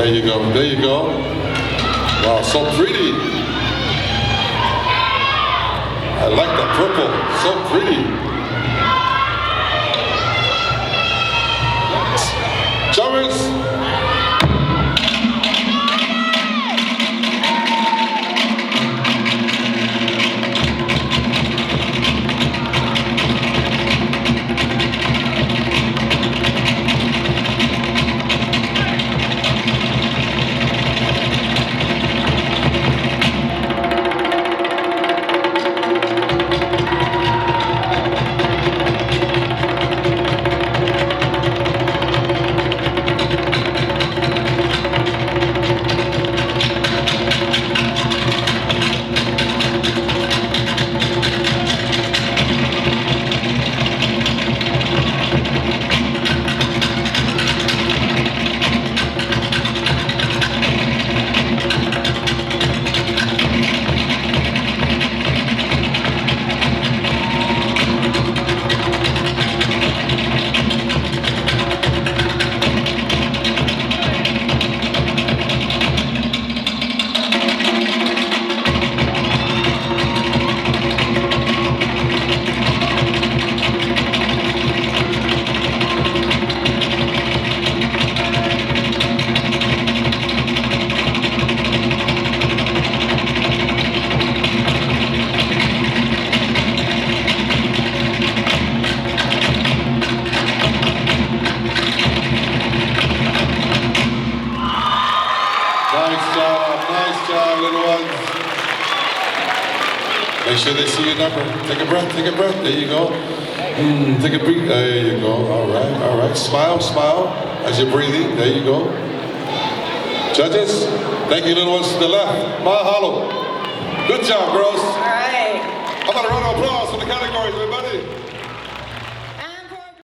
There you go, there you go. Wow, so pretty. I like that purple, so pretty. Jumpers. Nice job, little ones. Make sure they see your number. Take a breath, there you go. Take a breath, there you go. All right. Smile as you're breathing, there you go. Judges, thank you, little ones to the left. Mahalo. Good job, girls. All right. How about a round of applause for the categories, everybody?